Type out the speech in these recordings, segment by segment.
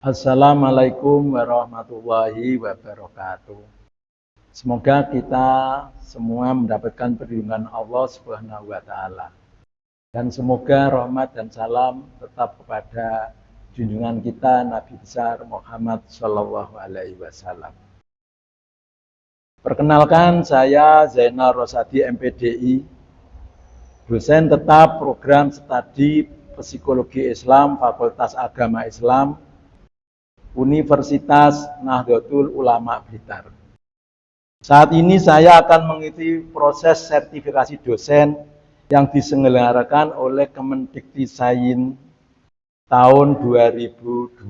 Assalamualaikum warahmatullahi wabarakatuh. Semoga kita semua mendapatkan perlindungan Allah Subhanahu wa taala. Dan semoga rahmat dan salam tetap kepada junjungan kita Nabi besar Muhammad sallallahu alaihi wasallam. Perkenalkan, saya Zainal Rosadi MPDI, dosen tetap program studi Psikologi Islam Fakultas Agama Islam Universitas Nahdlatul Ulama Blitar. Saat ini saya akan mengikuti proses sertifikasi dosen yang diselenggarakan oleh Kemendikbudristek tahun 2020.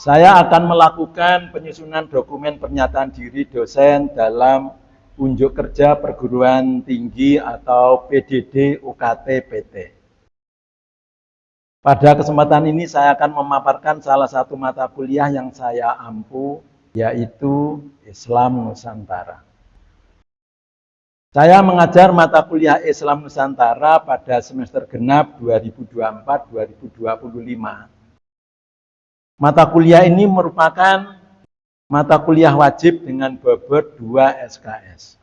Saya akan melakukan penyusunan dokumen pernyataan diri dosen dalam unjuk kerja perguruan tinggi atau PDD UKT PT. Pada kesempatan ini saya akan memaparkan salah satu mata kuliah yang saya ampu, yaitu Islam Nusantara. Saya mengajar mata kuliah Islam Nusantara pada semester genap 2024-2025. Mata kuliah ini merupakan mata kuliah wajib dengan bobot 2 SKS.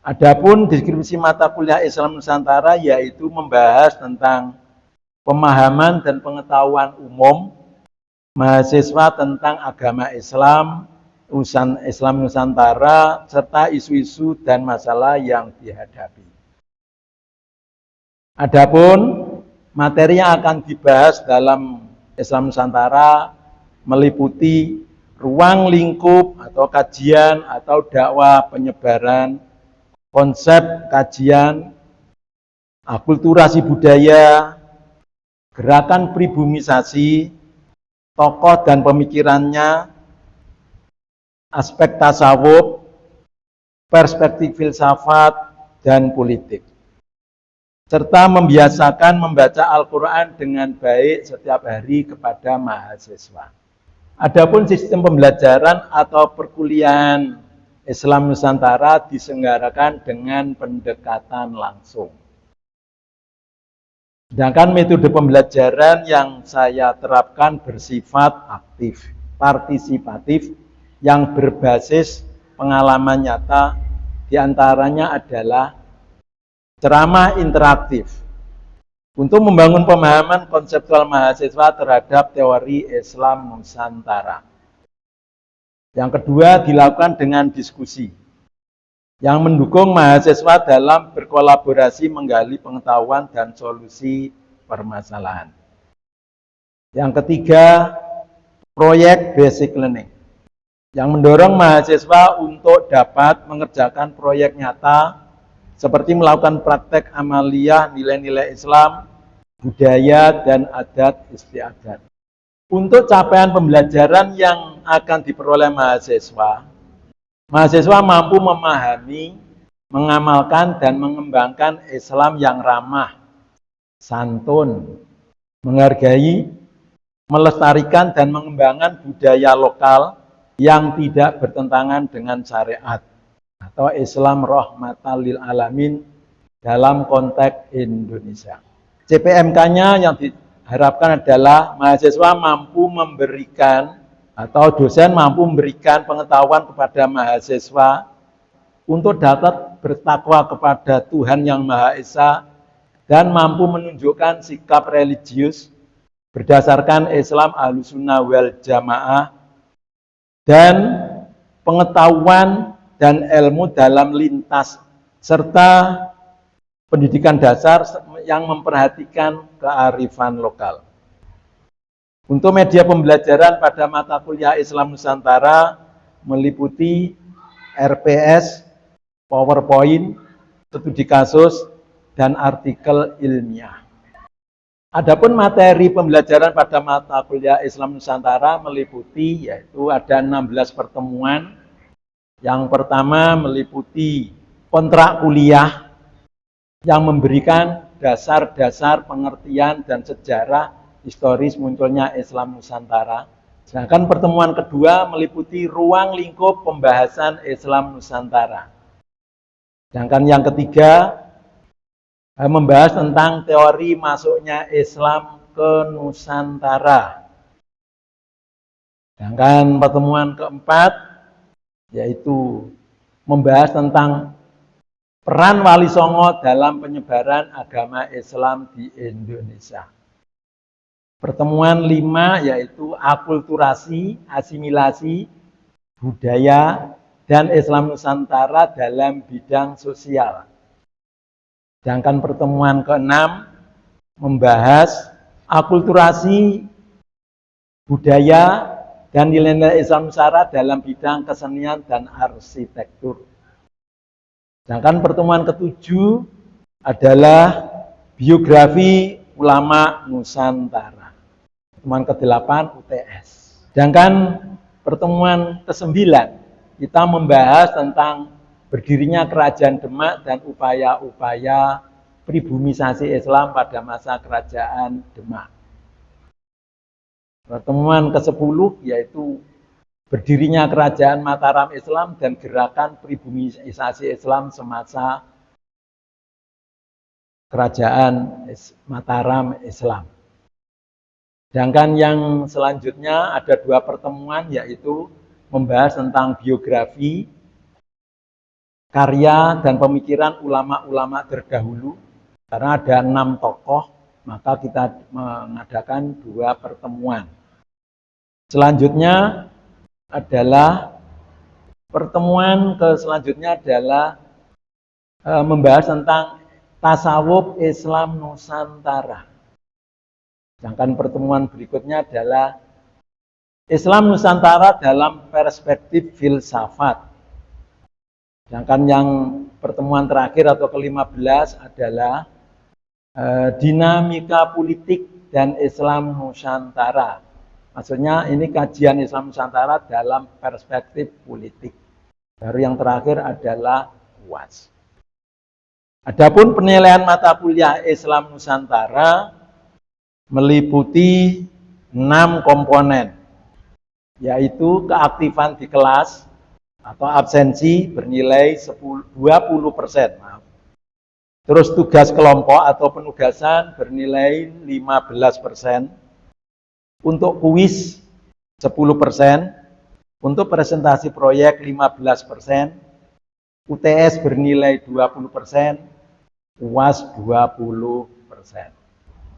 Adapun deskripsi mata kuliah Islam Nusantara yaitu membahas tentang pemahaman dan pengetahuan umum mahasiswa tentang agama Islam, Islam Nusantara, serta isu-isu dan masalah yang dihadapi. Adapun materi yang akan dibahas dalam Islam Nusantara meliputi ruang lingkup atau kajian atau dakwah penyebaran, konsep kajian, akulturasi budaya, gerakan pribumisasi, tokoh dan pemikirannya, aspek tasawuf, perspektif filsafat, dan politik. Serta membiasakan membaca Al-Quran dengan baik setiap hari kepada mahasiswa. Adapun sistem pembelajaran atau perkuliahan Islam Nusantara diselenggarakan dengan pendekatan langsung. Sedangkan metode pembelajaran yang saya terapkan bersifat aktif, partisipatif, yang berbasis pengalaman nyata, diantaranya adalah ceramah interaktif untuk membangun pemahaman konseptual mahasiswa terhadap teori Islam Nusantara. Yang kedua, dilakukan dengan diskusi yang mendukung mahasiswa dalam berkolaborasi menggali pengetahuan dan solusi permasalahan. Yang ketiga, proyek basic learning yang mendorong mahasiswa untuk dapat mengerjakan proyek nyata seperti melakukan praktek amaliyah nilai-nilai Islam, budaya, dan adat istiadat. Untuk capaian pembelajaran yang akan diperoleh mahasiswa mampu memahami, mengamalkan, dan mengembangkan Islam yang ramah, santun, menghargai, melestarikan, dan mengembangkan budaya lokal yang tidak bertentangan dengan syariat atau Islam rahmatan lil alamin dalam konteks Indonesia. CPMK-nya yang diharapkan adalah mahasiswa mampu memberikan atau dosen mampu memberikan pengetahuan kepada mahasiswa untuk dapat bertakwa kepada Tuhan Yang Maha Esa dan mampu menunjukkan sikap religius berdasarkan Islam Ahlussunnah wal Jamaah dan pengetahuan dan ilmu dalam lintas serta pendidikan dasar yang memperhatikan kearifan lokal. Untuk media pembelajaran pada mata kuliah Islam Nusantara meliputi RPS, PowerPoint, studi kasus, dan artikel ilmiah. Adapun materi pembelajaran pada mata kuliah Islam Nusantara meliputi yaitu ada 16 pertemuan. Yang pertama meliputi kontrak kuliah yang memberikan dasar-dasar pengertian dan sejarah historis munculnya Islam Nusantara. Sedangkan pertemuan kedua meliputi ruang lingkup pembahasan Islam Nusantara. Sedangkan yang ketiga membahas tentang teori masuknya Islam ke Nusantara. Sedangkan pertemuan keempat yaitu membahas tentang peran Wali Songo dalam penyebaran agama Islam di Indonesia. Pertemuan 5 yaitu akulturasi, asimilasi, budaya, dan Islam Nusantara dalam bidang sosial. Sedangkan pertemuan ke-6 membahas akulturasi, budaya, dan nilai-nilai Islam Nusantara dalam bidang kesenian dan arsitektur. Sedangkan pertemuan ke-7 adalah biografi ulama Nusantara. Pertemuan ke-8 UTS. Sedangkan pertemuan ke-9 kita membahas tentang berdirinya Kerajaan Demak dan upaya-upaya pribumisasi Islam pada masa Kerajaan Demak. Pertemuan ke-10 yaitu berdirinya Kerajaan Mataram Islam dan gerakan pribumisasi Islam semasa Kerajaan Mataram Islam. Sedangkan yang selanjutnya ada 2 pertemuan yaitu membahas tentang biografi, karya dan pemikiran ulama-ulama terdahulu. Karena ada 6 tokoh, maka kita mengadakan 2 pertemuan. Selanjutnya adalah pertemuan selanjutnya adalah membahas tentang tasawuf Islam Nusantara. Sedangkan pertemuan berikutnya adalah Islam Nusantara dalam perspektif filsafat. Sedangkan yang pertemuan terakhir atau ke-15 adalah dinamika politik dan Islam Nusantara. Maksudnya ini kajian Islam Nusantara dalam perspektif politik. Baru yang terakhir adalah UAS. Adapun penilaian mata kuliah Islam Nusantara meliputi 6 komponen, yaitu keaktifan di kelas atau absensi bernilai 20%. Terus tugas kelompok atau penugasan bernilai 15%. Untuk kuis 10%. Untuk presentasi proyek 15%. UTS bernilai 20%. UAS 20%.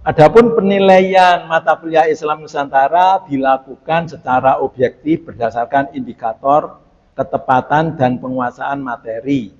Adapun penilaian mata kuliah Islam Nusantara dilakukan secara objektif berdasarkan indikator ketepatan dan penguasaan materi,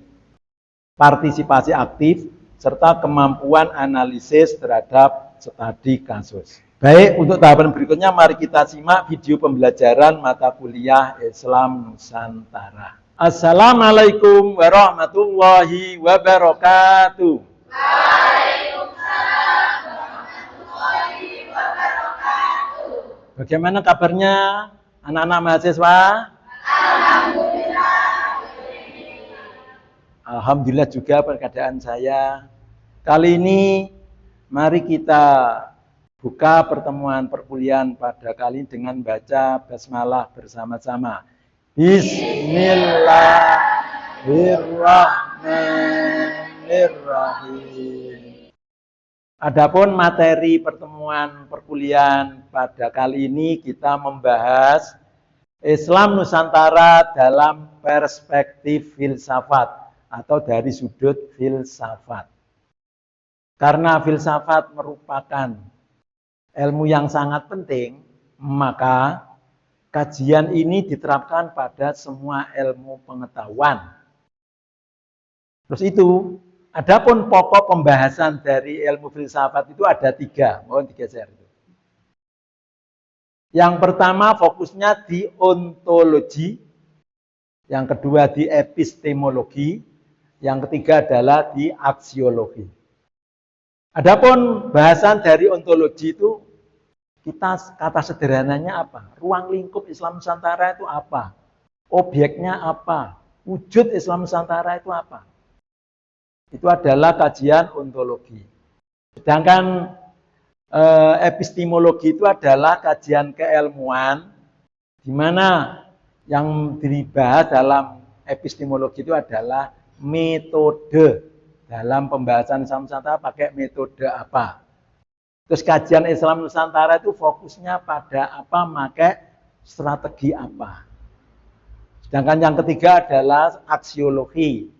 partisipasi aktif, serta kemampuan analisis terhadap studi kasus. Baik, untuk tahapan berikutnya mari kita simak video pembelajaran mata kuliah Islam Nusantara. Assalamualaikum warahmatullahi wabarakatuh. Waalaikumsalam warahmatullahi wabarakatuh. Bagaimana kabarnya anak-anak mahasiswa? Alhamdulillah juga keadaan saya. Kali ini mari kita buka pertemuan perkuliahan pada kali ini dengan baca basmalah bersama-sama. Bismillahirrahmanirrahim. Adapun materi pertemuan perkuliahan pada kali ini kita membahas Islam Nusantara dalam perspektif filsafat atau dari sudut filsafat. Karena filsafat merupakan ilmu yang sangat penting, maka kajian ini diterapkan pada semua ilmu pengetahuan. Terus itu, adapun pokok pembahasan dari ilmu filsafat itu ada 3, mohon digeser. Yang pertama fokusnya di ontologi, yang kedua di epistemologi, yang ketiga adalah di aksiologi. Adapun bahasan dari ontologi itu, kita kata sederhananya apa? Ruang lingkup Islam Nusantara itu apa? Objeknya apa? Wujud Islam Nusantara itu apa? Itu adalah kajian ontologi. Sedangkan epistemologi itu adalah kajian keilmuan, di mana yang dibahas dalam epistemologi itu adalah metode dalam pembahasan Islam Nusantara pakai metode apa. Terus kajian Islam Nusantara itu fokusnya pada apa, pakai strategi apa. Sedangkan yang ketiga adalah aksiologi,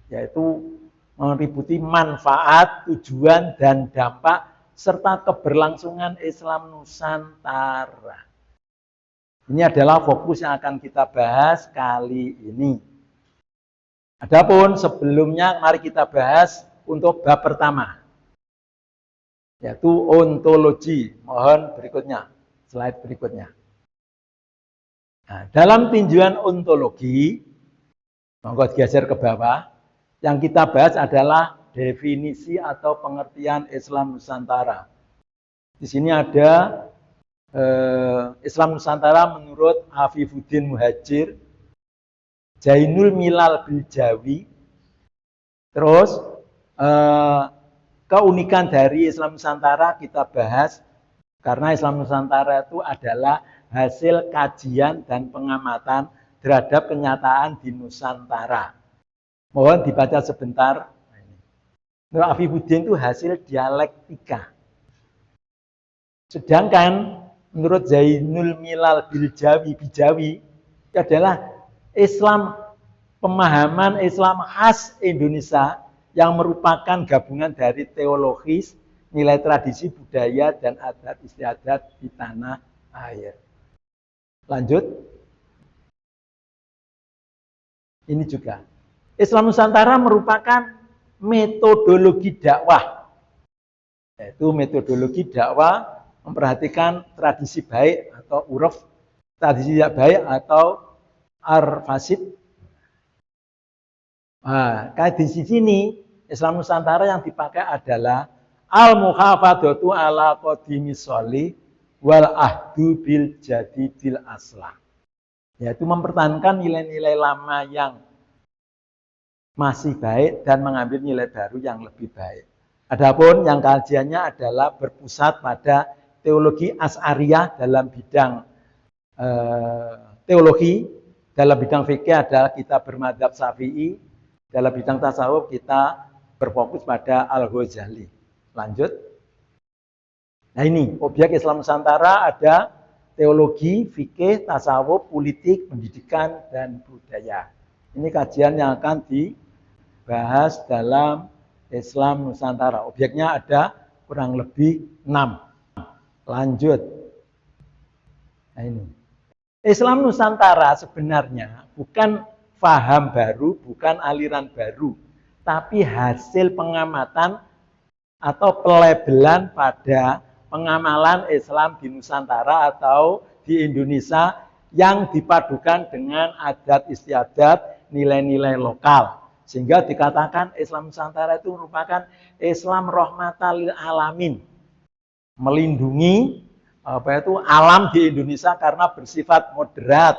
yaitu meliputi manfaat, tujuan, dan dampak, serta keberlangsungan Islam Nusantara. Ini adalah fokus yang akan kita bahas kali ini. Adapun sebelumnya, mari kita bahas untuk bab pertama, yaitu ontologi. Mohon berikutnya, slide berikutnya. Nah, dalam tinjauan ontologi, monggo geser ke bawah, yang kita bahas adalah definisi atau pengertian Islam Nusantara. Di sini ada Islam Nusantara menurut Afifuddin Muhajir, Jainul Milal Biljawi. Terus keunikan dari Islam Nusantara kita bahas, karena Islam Nusantara itu adalah hasil kajian dan pengamatan terhadap kenyataan di Nusantara. Mohon dibaca sebentar. Menurut Afifuddin itu hasil dialektika. Sedangkan menurut Zainul Milal Bijawi adalah Islam, pemahaman Islam khas Indonesia yang merupakan gabungan dari teologis, nilai tradisi, budaya, dan adat istiadat di tanah air. Lanjut. Ini juga. Islam Nusantara merupakan metodologi dakwah. Yaitu metodologi dakwah memperhatikan tradisi baik atau uruf, tradisi tidak baik atau ar-fasid. Nah, kayak di sini Islam Nusantara yang dipakai adalah al-muhafadzatu ala qadimis sholih wal ahdu bil jadidil aslah. Yaitu mempertahankan nilai-nilai lama yang masih baik dan mengambil nilai baru yang lebih baik. Adapun yang kajiannya adalah berpusat pada teologi Asy'ariyah dalam bidang teologi, dalam bidang fikih adalah kita bermadzhab Syafi'i, dalam bidang tasawuf kita berfokus pada Al-Ghazali. Lanjut. Nah ini, objek Islam Nusantara ada teologi, fikih, tasawuf, politik, pendidikan, dan budaya. Ini kajian yang akan dibahas dalam Islam Nusantara. Objeknya ada kurang lebih 6. Lanjut. Nah ini. Islam Nusantara sebenarnya bukan faham baru, bukan aliran baru, tapi hasil pengamatan atau pelabelan pada pengamalan Islam di Nusantara atau di Indonesia yang dipadukan dengan adat istiadat, nilai-nilai lokal. Sehingga dikatakan Islam Nusantara itu merupakan Islam rahmatan lil alamin. Melindungi alam di Indonesia karena bersifat moderat,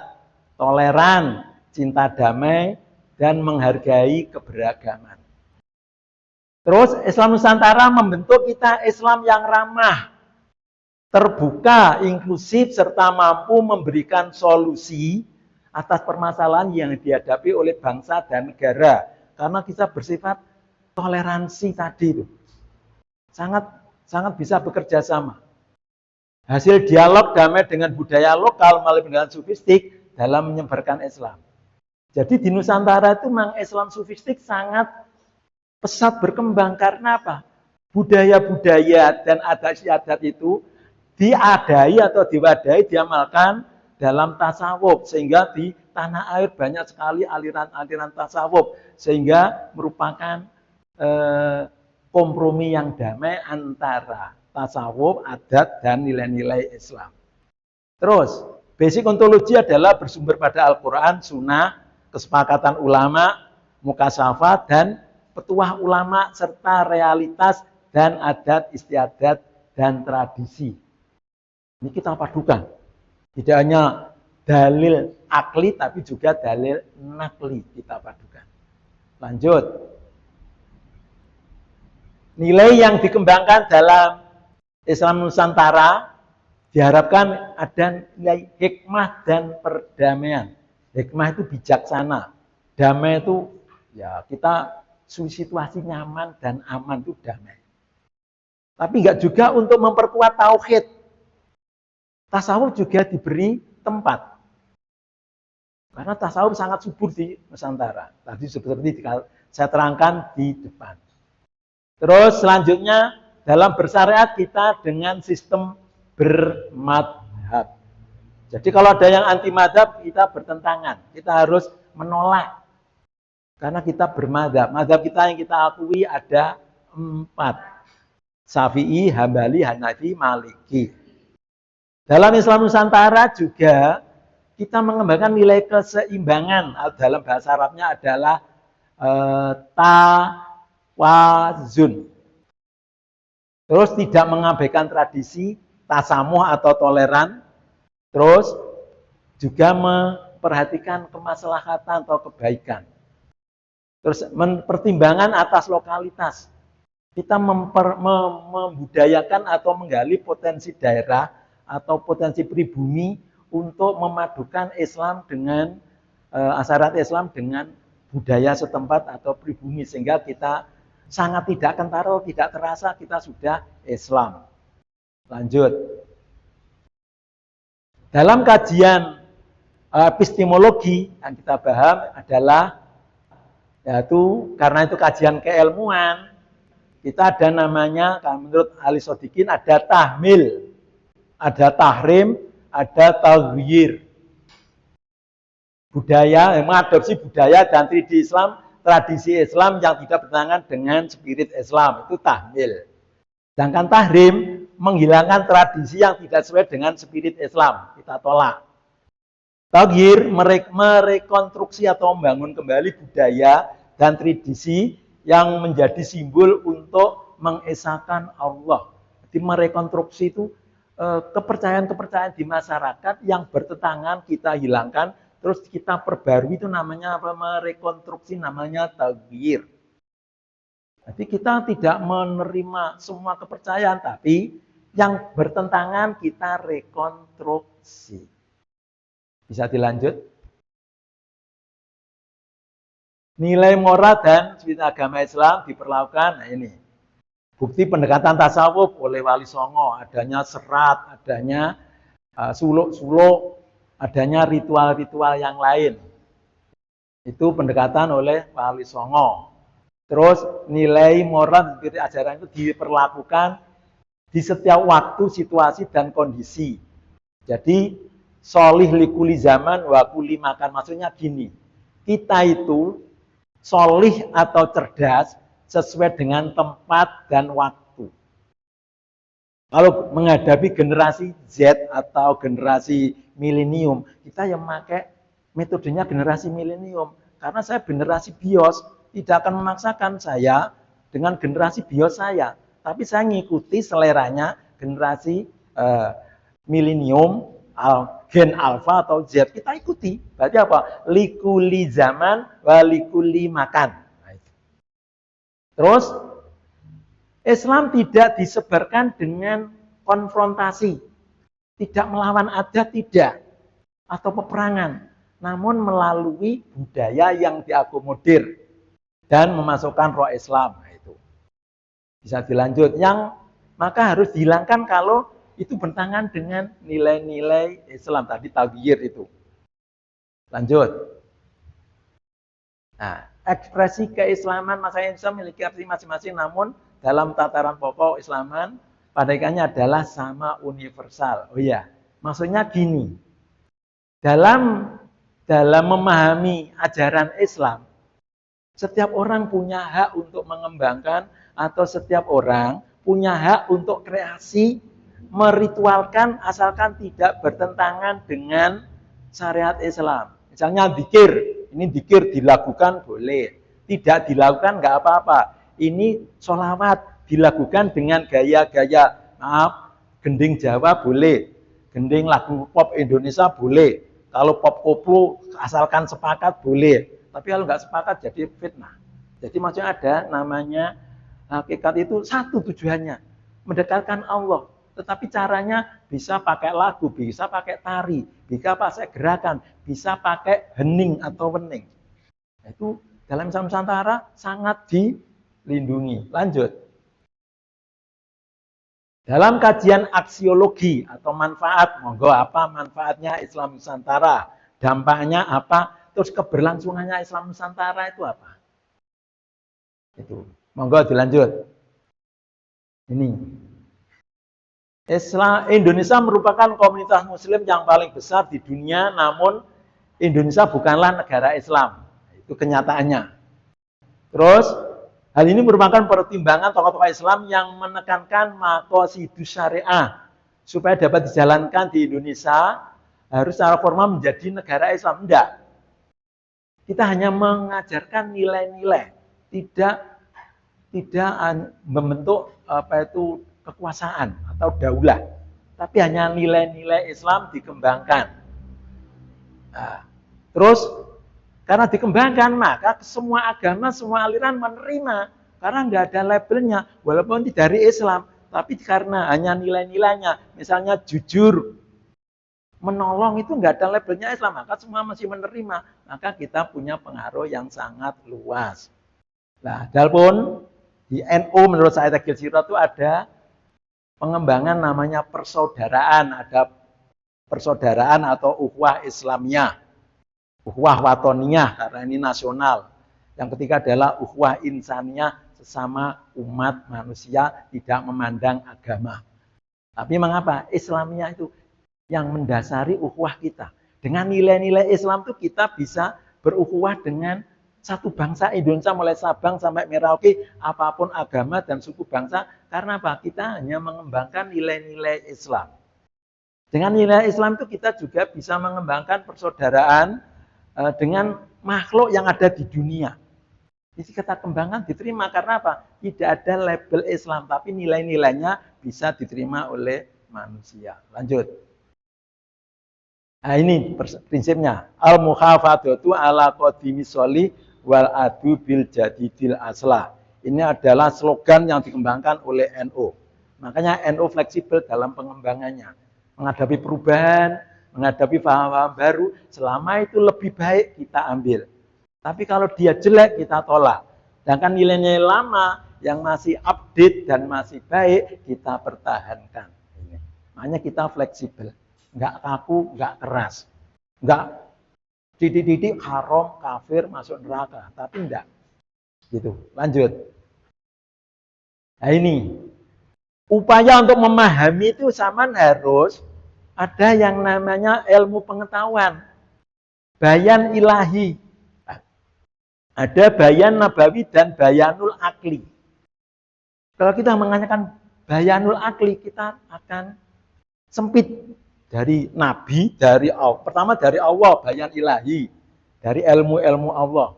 toleran, cinta damai, dan menghargai keberagaman. Terus Islam Nusantara membentuk kita Islam yang ramah, terbuka, inklusif, serta mampu memberikan solusi atas permasalahan yang dihadapi oleh bangsa dan negara. Karena kita bersifat toleransi tadi itu. Sangat bisa bekerja sama. Hasil dialog damai dengan budaya lokal melalui pendekatan sufistik dalam menyebarkan Islam. Jadi di Nusantara itu memang Islam sufistik sangat pesat berkembang. Karena apa? Budaya-budaya dan adat istiadat itu diadai atau diwadahi, diamalkan dalam tasawuf. Sehingga di tanah air banyak sekali aliran-aliran tasawuf. Sehingga merupakan kompromi yang damai antara tasawuf, adat, dan nilai-nilai Islam. Terus, basic ontologi adalah bersumber pada Al-Quran, Sunnah, kesepakatan ulama, mukasyafah, dan petuah ulama, serta realitas dan adat istiadat dan tradisi. Ini kita padukan. Tidak hanya dalil akli, tapi juga dalil nakli kita padukan. Lanjut. Nilai yang dikembangkan dalam Islam Nusantara diharapkan ada nilai hikmah dan perdamaian. Hikmah itu bijaksana. Damai itu ya kita situasi nyaman dan aman itu damai. Tapi enggak juga untuk memperkuat tauhid. Tasawuf juga diberi tempat. Karena tasawuf sangat subur di Nusantara. Tadi seperti saya terangkan di depan. Terus selanjutnya dalam bersyariat kita dengan sistem bermadhab. Jadi kalau ada yang anti madhab, kita bertentangan. Kita harus menolak. Karena kita bermadhab. Madhab kita yang kita akui ada 4. Syafi'i, Hambali, Hanafi, Maliki. Dalam Islam Nusantara juga kita mengembangkan nilai keseimbangan. Dalam bahasa Arabnya adalah tawazun. Terus tidak mengabaikan tradisi, tasamuh atau toleran. Terus juga memperhatikan kemaslahatan atau kebaikan. Terus pertimbangan atas lokalitas. Kita membudayakan atau menggali potensi daerah atau potensi pribumi untuk memadukan Islam dengan asarat Islam dengan budaya setempat atau pribumi sehingga kita sangat tidak kentaro, tidak terasa kita sudah Islam. Lanjut. Dalam kajian epistemologi yang kita paham adalah yaitu karena itu kajian keilmuan, kita ada namanya menurut ahli Sodikin ada tahmil, ada tahrim, ada taghyir. Budaya, mengadopsi budaya dan tradisi Islam yang tidak bertentangan dengan spirit Islam, itu tahmil. Sedangkan tahrim, menghilangkan tradisi yang tidak sesuai dengan spirit Islam, kita tolak. Taghyir, merekonstruksi atau membangun kembali budaya dan tradisi yang menjadi simbol untuk mengesahkan Allah. Jadi merekonstruksi itu kepercayaan-kepercayaan di masyarakat yang bertentangan kita hilangkan, terus kita perbarui, itu namanya apa? Merekonstruksi, namanya taghyir. Jadi kita tidak menerima semua kepercayaan, tapi yang bertentangan kita rekonstruksi. Bisa dilanjut? Nilai moral dan spirit agama Islam diperlakukan, nah ini. Bukti pendekatan tasawuf oleh Wali Songo, adanya serat, adanya suluk-suluk, adanya ritual-ritual yang lain. Itu pendekatan oleh Wali Songo. Terus nilai moral spirit ajaran itu diperlakukan di setiap waktu, situasi, dan kondisi. Jadi, solih likuli zaman, wakuli makan. Maksudnya gini, kita itu solih atau cerdas sesuai dengan tempat dan waktu. Kalau menghadapi generasi Z atau generasi milenium, kita yang pakai metodenya generasi milenium. Karena saya generasi BIOS, tidak akan memaksakan saya dengan generasi BIOS saya. Tapi saya ngikuti seleranya generasi milenium, gen alfa atau Z, kita ikuti. Berarti apa? Likuli zaman, walikuli makan. Terus, Islam tidak disebarkan dengan konfrontasi. Tidak melawan adat, tidak. Atau peperangan. Namun melalui budaya yang diakomodir. Dan memasukkan roh Islam. Nah, itu. Bisa dilanjut. Yang maka harus dihilangkan kalau itu bertentangan dengan nilai-nilai Islam. Tadi taghyir itu. Lanjut. Nah, ekspresi keislaman masyarakat Indonesia memiliki arti masing-masing, namun dalam tataran pokok Islaman, padahalnya adalah sama universal. Oh iya, maksudnya gini, dalam memahami ajaran Islam, setiap orang punya hak untuk mengembangkan atau setiap orang punya hak untuk kreasi, meritualkan asalkan tidak bertentangan dengan syariat Islam. Misalnya zikir, ini zikir dilakukan boleh, tidak dilakukan nggak apa-apa. Ini sholawat dilakukan dengan gaya-gaya, maaf, gending Jawa boleh, gending lagu pop Indonesia boleh, kalau pop koplo asalkan sepakat boleh, tapi kalau nggak sepakat jadi fitnah. Jadi maksudnya ada namanya hakikat itu satu tujuannya, mendekatkan Allah. Tetapi caranya bisa pakai lagu, bisa pakai tari, bisa pakai gerakan, bisa pakai hening atau wening. Itu dalam Islam Nusantara sangat dilindungi. Lanjut. Dalam kajian aksiologi atau manfaat, monggo apa manfaatnya Islam Nusantara? Dampaknya apa? Terus keberlangsungannya Islam Nusantara itu apa? Itu. Monggo dilanjut. Ini. Indonesia merupakan komunitas muslim yang paling besar di dunia, namun Indonesia bukanlah negara Islam. Itu kenyataannya. Terus, hal ini merupakan pertimbangan tokoh-tokoh Islam yang menekankan maqasidus syariah supaya dapat dijalankan di Indonesia harus secara formal menjadi negara Islam. Enggak. Kita hanya mengajarkan nilai-nilai, tidak membentuk kekuasaan atau daulah, tapi hanya nilai-nilai Islam dikembangkan. Nah, terus karena dikembangkan maka semua agama, semua aliran menerima karena nggak ada labelnya, walaupun tidak dari Islam, tapi karena hanya nilai-nilainya, misalnya jujur, menolong itu nggak ada labelnya Islam, maka semua masih menerima, maka kita punya pengaruh yang sangat luas. Nah, walaupun di NU menurut saya Tegil Sirot itu ada pengembangan namanya persaudaraan, ada persaudaraan atau ukhuwah Islamiyah, ukhuwah watoniyah karena ini nasional. Yang ketiga adalah ukhuwah insaniyah, sesama umat manusia tidak memandang agama. Tapi mengapa? Islamiyah itu yang mendasari ukhuwah kita. Dengan nilai-nilai Islam itu kita bisa berukhuwah dengan satu bangsa Indonesia mulai Sabang sampai Merauke, apapun agama dan suku bangsa, karena apa? Kita hanya mengembangkan nilai-nilai Islam. Dengan nilai Islam itu kita juga bisa mengembangkan persaudaraan dengan makhluk yang ada di dunia. Jadi kita kembangkan diterima karena apa? Tidak ada label Islam, tapi nilai-nilainya bisa diterima oleh manusia. Lanjut. Nah ini prinsipnya. Al-muhafadzatu ala qadimi sholih wal adu bil jadidil aslah. Ini adalah slogan yang dikembangkan oleh NU. Makanya NU fleksibel dalam pengembangannya. Menghadapi perubahan, menghadapi paham-paham baru, selama itu lebih baik kita ambil. Tapi kalau dia jelek, kita tolak. Sedangkan nilai-nilai lama yang masih update dan masih baik, kita pertahankan. Makanya kita fleksibel. Nggak kaku, nggak keras. Nggak didik-didik haram, kafir, masuk neraka. Tapi enggak. Gitu. Lanjut. Nah ini. Upaya untuk memahami itu zaman harus ada yang namanya ilmu pengetahuan. Bayan ilahi. Ada bayan nabawi dan bayanul akli. Kalau kita mengatakan bayanul akli, kita akan sempit. Dari Nabi, dari Allah. Pertama dari Allah, bayan ilahi. Dari ilmu-ilmu Allah.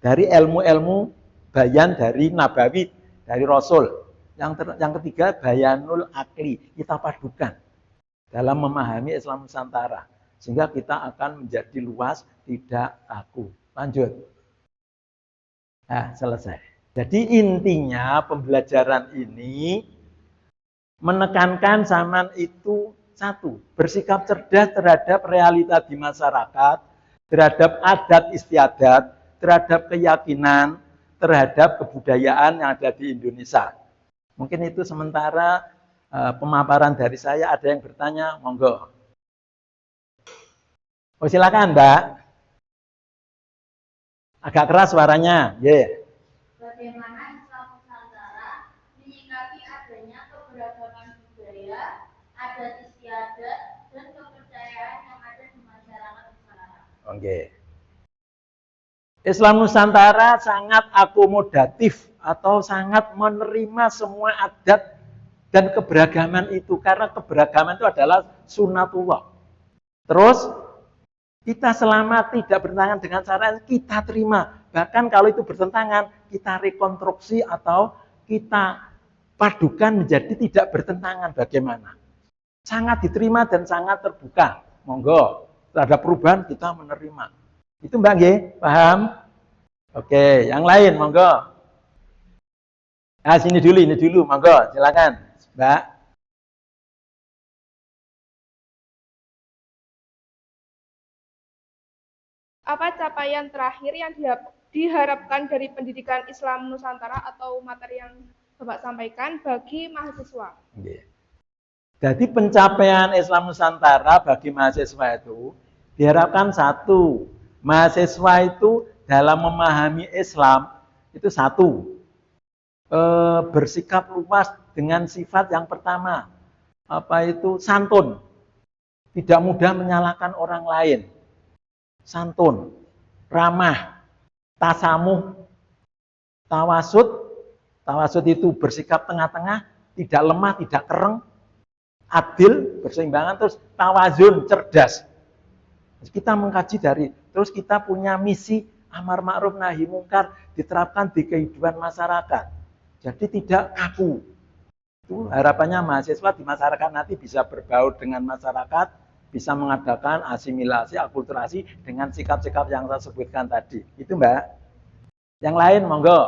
Dari ilmu-ilmu bayan dari Nabawi, dari Rasul. Yang ketiga, bayanul akli. Kita padukan dalam memahami Islam Nusantara. Sehingga kita akan menjadi luas, tidak kaku. Lanjut. Nah, selesai. Jadi intinya pembelajaran ini menekankan zaman itu satu, bersikap cerdas terhadap realita di masyarakat, terhadap adat istiadat, terhadap keyakinan, terhadap kebudayaan yang ada di Indonesia. Mungkin itu sementara pemaparan dari saya. Ada yang bertanya, monggo. Oh, silakan, Mbak. Agak keras suaranya. Yeah. Bagaimana Islam Nusantara menyikapi adanya keberagaman budaya, adat istiadat, dan kepercayaan yang ada di masyarakat Nusantara? Oke. Islam Nusantara sangat akomodatif atau sangat menerima semua adat dan keberagaman itu. Karena keberagaman itu adalah sunnatullah. Terus, kita selama tidak bertentangan dengan cara kita terima. Bahkan kalau itu bertentangan, kita rekonstruksi atau kita padukan menjadi tidak bertentangan. Bagaimana? Sangat diterima dan sangat terbuka. Monggo, terhadap perubahan kita menerima. Itu Mbak G, paham? Oke, yang lain monggo. Nah, ini dulu, monggo, silakan, Mbak. Apa capaian terakhir yang diharapkan dari pendidikan Islam Nusantara atau materi yang Bapak sampaikan bagi mahasiswa? Jadi pencapaian Islam Nusantara bagi mahasiswa itu diharapkan satu, mahasiswa itu dalam memahami Islam itu satu, bersikap luas dengan sifat yang pertama, santun, tidak mudah menyalahkan orang lain, santun, ramah, tasamuh, tawasud itu bersikap tengah-tengah, tidak lemah, tidak kereng, adil, berseimbangan, terus tawazun, cerdas. Kita mengkaji terus kita punya misi amar ma'ruf nahi mungkar diterapkan di kehidupan masyarakat. Jadi tidak kaku. Itu harapannya mahasiswa di masyarakat nanti bisa berbaur dengan masyarakat, bisa mengadakan asimilasi, akulturasi dengan sikap-sikap yang saya sebutkan tadi. Itu Mbak. Yang lain monggo.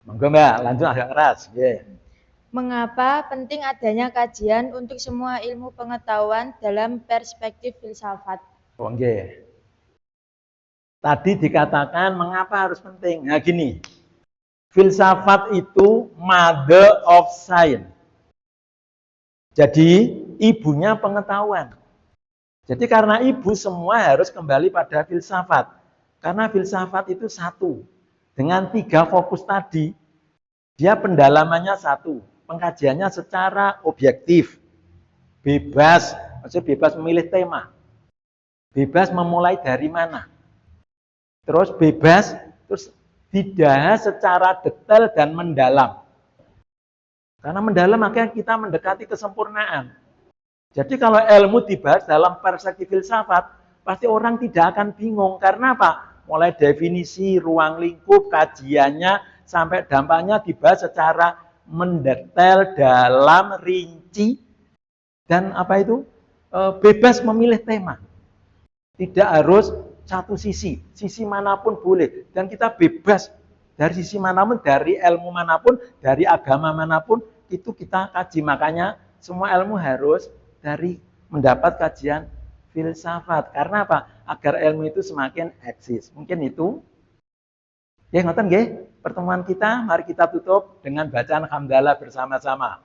Monggo Mbak, lanjut agak keras. Yeah. Mengapa penting adanya kajian untuk semua ilmu pengetahuan dalam perspektif filsafat? Oke. Tadi dikatakan mengapa harus penting. Nah gini, filsafat itu mother of science. Jadi ibunya pengetahuan. Jadi karena ibu semua harus kembali pada filsafat. Karena filsafat itu satu. Dengan 3 fokus tadi, dia pendalamannya satu. Pengkajiannya secara objektif, bebas, maksudnya bebas memilih tema, bebas memulai dari mana, terus bebas, terus dibahas secara detail dan mendalam. Karena mendalam makanya kita mendekati kesempurnaan. Jadi kalau ilmu dibahas dalam perspektif filsafat, pasti orang tidak akan bingung. Karena apa? Mulai definisi, ruang lingkup, kajiannya, sampai dampaknya dibahas secara mendetail, dalam, rinci, dan bebas memilih tema. Tidak harus satu sisi manapun boleh. Dan kita bebas dari sisi manapun, dari ilmu manapun, dari agama manapun, itu kita kaji. Makanya semua ilmu harus dari mendapat kajian filsafat. Karena apa? Agar ilmu itu semakin eksis. Mungkin itu. Ya, ngoten nggih. Pertemuan kita, mari kita tutup dengan bacaan hamdalah bersama-sama.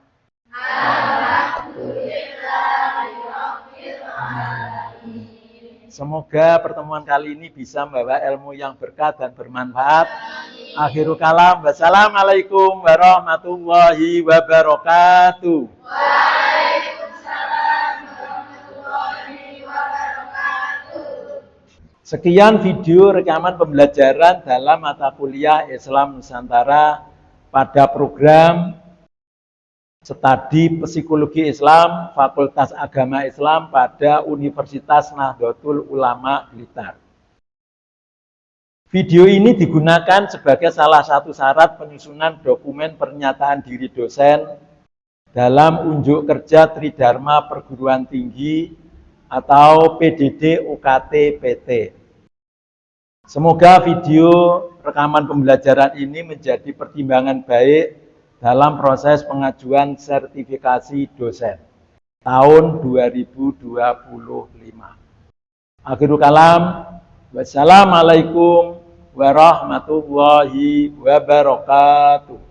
Semoga pertemuan kali ini bisa membawa ilmu yang berkah dan bermanfaat. Akhirul kalam. Wassalamualaikum warahmatullahi wabarakatuh. Sekian video rekaman pembelajaran dalam mata kuliah Islam Nusantara pada program Studi Psikologi Islam Fakultas Agama Islam pada Universitas Nahdlatul Ulama Blitar. Video ini digunakan sebagai salah satu syarat penyusunan dokumen pernyataan diri dosen dalam unjuk kerja Tridharma Perguruan Tinggi atau PDD UKT PT. Semoga video rekaman pembelajaran ini menjadi pertimbangan baik dalam proses pengajuan sertifikasi dosen tahun 2025. Akhirul kalam, wassalamualaikum warahmatullahi wabarakatuh.